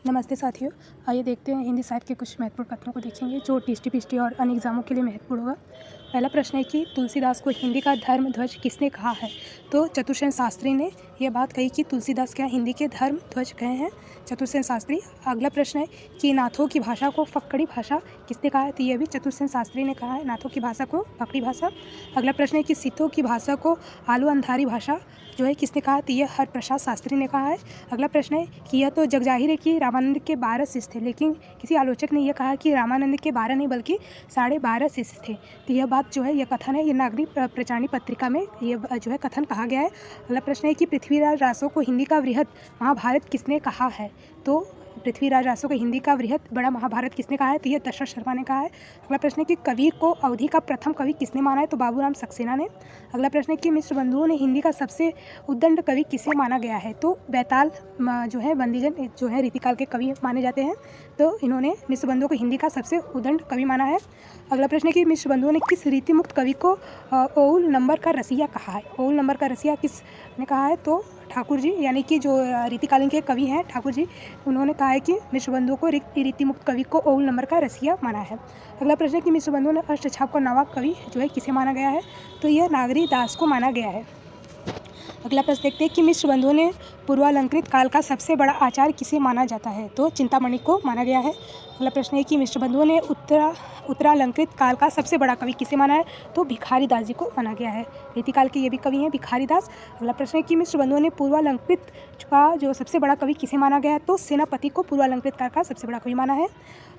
नमस्ते साथियों, आइए देखते हैं हिंदी साहित्य के कुछ महत्वपूर्ण कथनों को देखेंगे जो टीएसटी पीएचडी और अन्य एग्जामों के लिए महत्वपूर्ण होगा। पहला प्रश्न है कि तुलसीदास को हिंदी का धर्म ध्वज किसने कहा है? तो चतुर्सेन शास्त्री ने यह बात कही कि तुलसीदास क्या हिंदी के धर्म ध्वज कहे हैं, चतुर्सेन शास्त्री। अगला प्रश्न है कि नाथों की भाषा को फक्कड़ी भाषा किसने कहा है? तो यह भी चतुर्सेन शास्त्री ने कहा है, नाथों की भाषा को फक्कड़ी भाषा। अगला प्रश्न है कि सिद्धों की भाषा को आलू अंधारी भाषा जो है किसने कहा? तो यह हरप्रसाद शास्त्री ने कहा है। अगला प्रश्न है कि यह तो जगजाहिर है कि रामानंद के 12 शिष्य थे, लेकिन किसी आलोचक ने यह कहा कि रामानंद के 12 नहीं बल्कि 12.5 शिष्य थे। तो यह बात जो है, यह कथन है, यह नागरिक प्रचारणी पत्रिका में ये जो है कथन कहा गया है। अगला प्रश्न है कि पृथ्वीराज रासो को हिंदी का वृहद महाभारत किसने कहा है? तो पृथ्वीराज रासो को हिंदी का वृहद बड़ा महाभारत किसने कहा है? तो यह दशरथ शर्मा ने कहा है। अगला प्रश्न है कि कबीर को अवधी का प्रथम कवि किसने माना है? तो बाबूराम सक्सेना ने। अगला प्रश्न है कि मिश्र बंधुओं ने हिंदी का सबसे उद्दंड कवि किसे माना गया है? तो बैताल जो है बंदीजन जो है रीतिकाल के कवि माने जाते हैं, तो इन्होंने मिश्र बंधुओं को हिंदी का सबसे उद्दंड कवि माना है। अगला प्रश्न है कि मिश्र बंधुओं ने किस रीति मुक्त कवि को ओउल नंबर का रसिया कहा है? ओउल नंबर का रसिया किसने कहा है? तो ठाकुर जी, यानी कि जो रीतिकालीन के कवि हैं ठाकुर जी, उन्होंने कहा है कि मिश्र बंधुओं को रीति मुक्त कवि को ओउल नंबर का रसिया माना है। अगला प्रश्न है कि मिश्र बंधुओं ने अष्टछाप का नवा कवि जो है किसे माना गया है? तो यह नागरी दास को माना गया है। अगला प्रश्न देखते हैं कि मिश्र बंधुओं ने पूर्वालंकृत काल का सबसे बड़ा आचार्य किसे माना जाता है? तो चिंतामणि को माना गया है। अगला प्रश्न है कि मिश्र बंधुओं ने उत्तरालंकृत काल का सबसे बड़ा कवि किसे माना है? तो भिखारी दास जी को माना गया है। रीतिकाल के ये भी कवि हैं भिखारी दास। अगला प्रश्न है कि मिश्र बंधुओं ने पूर्वालंकृत का जो सबसे बड़ा कवि किसे माना गया है? तो सेनापति को पूर्वालंकृत काल का सबसे बड़ा कवि माना है।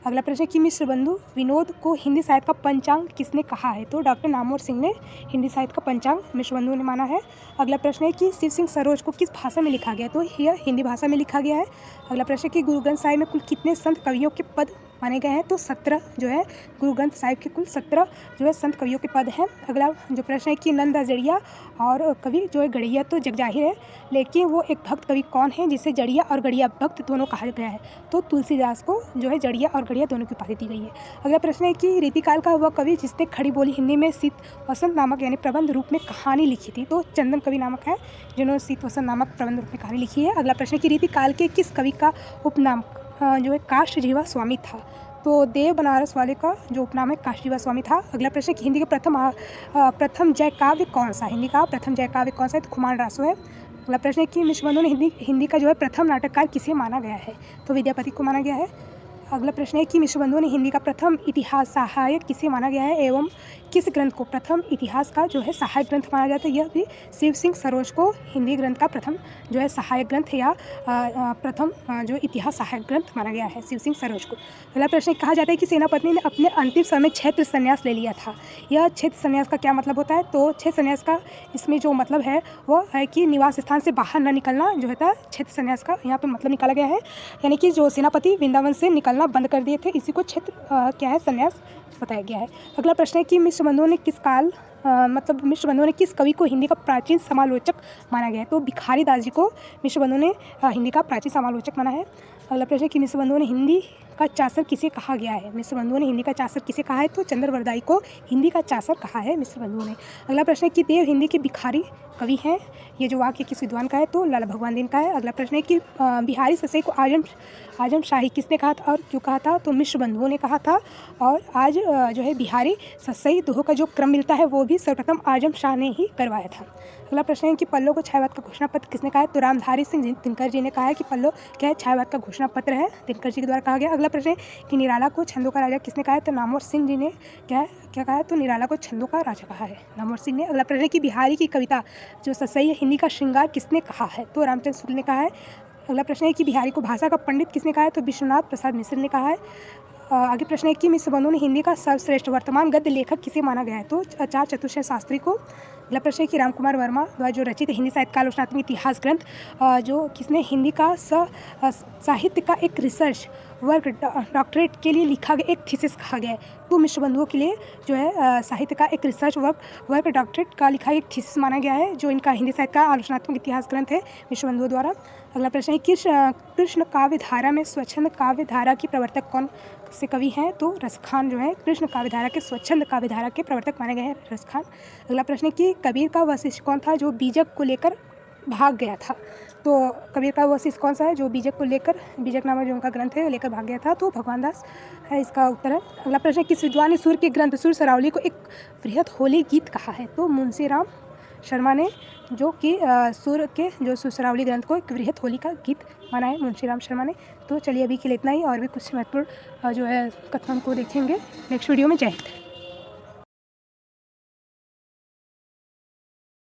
अगला प्रश्न है कि मिश्र बंधु विनोद को हिंदी साहित्य का पंचांग किसने कहा है? तो डॉक्टर नामवर सिंह ने हिंदी साहित्य का पंचांग मिश्र बंधुओं ने माना है। अगला प्रश्न है कि शिव सिंह सरोज को किस भाषा में लिखा गया? तो यह हिंदी भाषा में लिखा गया है। अगला प्रश्न है कि गुरु ग्रंथ साहिब में कुल कितने संत कवियों के पद माने गए हैं? तो 17 जो है गुरु ग्रंथ साहिब के कुल 17 जो है संत कवियों के पद हैं। अगला जो प्रश्न है कि नंद जड़िया और कवि जो है गड़िया तो जगजाहिर है, लेकिन वो एक भक्त कवि कौन है जिसे जड़िया और गड़िया भक्त दोनों कहा गया है? तो तुलसीदास को जो है जड़िया और गड़िया दोनों की उपाधि दी गई है। अगला प्रश्न है कि रीतिकाल का वह कवि जिसने खड़ी बोली हिंदी में शीत वसंत नामक यानी प्रबंध रूप में कहानी लिखी थी? तो चंदन कवि नामक है जिन्होंने शीत वसंत नामक प्रबंध रूप में कहानी लिखी है। अगला प्रश्न है कि रीतिकाल के किस कवि का उपनाम जो है काष्ठजीवा स्वामी था? तो देव बनारस वाले का जो उपनाम है काशीवा स्वामी था। अगला प्रश्न है कि हिंदी का प्रथम जय काव्य कौन सा? हिंदी का प्रथम जय काव्य कौन सा है? तो खुमान रासो है। अगला प्रश्न है कि मिश्र बंधुओं ने हिंदी का जो है प्रथम नाटककार किसे माना गया है? तो विद्यापति को माना गया है। अगला प्रश्न है कि मिश्र बंधुओं ने हिंदी का प्रथम इतिहास सहायक किसे माना गया है एवं किस ग्रंथ को प्रथम इतिहास का जो है सहायक ग्रंथ माना जाता है? यह भी शिव सिंह सरोज को हिंदी ग्रंथ का प्रथम जो है सहायक ग्रंथ या प्रथम जो इतिहास सहायक ग्रंथ माना गया है शिव सिंह सरोज को। अगला प्रश्न कहा जाता है कि सेनापति ने अपने अंतिम समय क्षेत्र संन्यास ले लिया था। यह क्षेत्र संन्यास का क्या मतलब होता है? तो क्षेत्र संन्यास का इसमें जो मतलब है वो है कि निवास स्थान से बाहर न निकलना जो होता है क्षेत्र संन्यास का यहाँ पर मतलब निकाला गया है, यानी कि जो सेनापति वृंदावन से निकलना बंद कर दिए थे, इसी को क्षेत्र क्या है संन्यास बताया गया है। अगला प्रश्न है कि मिश्र बंधुओं ने किस काल मतलब मिश्र बंधुओं ने किस कवि को हिंदी का प्राचीन समालोचक माना गया है? तो भिखारी दास जी को मिश्र बंधुओं ने हिंदी का प्राचीन समालोचक माना है। अगला प्रश्न है कि मिश्र बंधुओं ने हिंदी का चासर किसे कहा गया है? मिश्र बंधुओं ने हिंदी का चासर किसे कहा है? तो चंद्रवरदाई को हिंदी का चासर कहा है मिश्र बंधुओं ने। अगला प्रश्न है कि देव हिंदी के भिखारी कवि हैं, ये जो वाक्य किस विद्वान का है? तो लाला भगवान दीन का है। अगला प्रश्न है कि बिहारी ससई को आजम शाही किसने कहा था और क्यों कहा था? तो मिश्र बंधुओं ने कहा था। और आज जो है बिहारी ससई दोहों का जो क्रम मिलता है वो भी सर्वप्रथम आजम शाह ने ही करवाया था। अगला प्रश्न है कि पल्लो को छायावाद का घोषणा पत्र किसने कहा है? तो रामधारी सिंह दिनकर जी ने कहा है कि पल्लो क्या है छायावाद का घोषणा पत्र है, दिनकर जी के द्वारा कहा गया। अगला प्रश्न है कि निराला को छंदों का राजा किसने कहा है? तो नामवर सिंह जी ने क्या कहा है? तो निराला को छंदों का राजा कहा है नामवर सिंह ने। अगला प्रश्न है कि बिहारी की कविता जो ससई है हिंदी का श्रृंगार किसने कहा है? तो रामचंद्र शुक्ल ने कहा है। अगला प्रश्न है कि बिहारी को भाषा का पंडित किसने कहा है? तो विश्वनाथ प्रसाद मिश्र ने कहा है। आगे प्रश्न है कि मिश्र बंधुओं ने हिंदी का सर्वश्रेष्ठ वर्तमान गद्य लेखक किसे माना गया है? तो आचार्य चतुर्सेन शास्त्री को। अगला प्रश्न है कि रामकुमार वर्मा द्वारा जो रचित हिंदी साहित्य का आलोचनात्मक इतिहास ग्रंथ जो किसने हिंदी का साहित्य का एक रिसर्च वर्क डॉक्टरेट के लिए लिखा गया एक थीसिस कहा गया है? तो मिश्र बंधुओं के लिए जो है साहित्य का एक रिसर्च वर्क डॉक्टरेट का लिखा एक थीसिस माना गया है, जो इनका हिंदी साहित्य का आलोचनात्मक इतिहास ग्रंथ है मिश्र बंधुओं द्वारा। अगला प्रश्न है कि कृष्ण काव्य धारा में स्वच्छंद काव्य धारा की प्रवर्तक कौन से कवि हैं? तो रसखान जो है कृष्ण काव्य धारा के स्वच्छंद काव्य धारा के प्रवर्तक माने गए हैं रसखान। अगला प्रश्न है कि कबीर का वह शिष्य कौन था जो बीजक को लेकर भाग गया था। तो कबीर का वो शिष्य कौन सा है जो बीजक को लेकर, बीजक नामक जो उनका ग्रंथ है लेकर भाग गया था? तो भगवान दास है इसका उत्तर है। अगला प्रश्न है, किस विद्वान ने सुर के ग्रंथ सुर सरावली को एक वृहत होली गीत कहा है? तो मुंशी राम शर्मा ने, जो कि सुर के जो सुसरावली ग्रंथ को एक वृहत होली का गीत माना है मुंशी राम शर्मा ने। तो चलिए अभी के लिए इतना ही, और भी कुछ महत्वपूर्ण जो है कथन को देखेंगे नेक्स्ट वीडियो में। जय हिंद।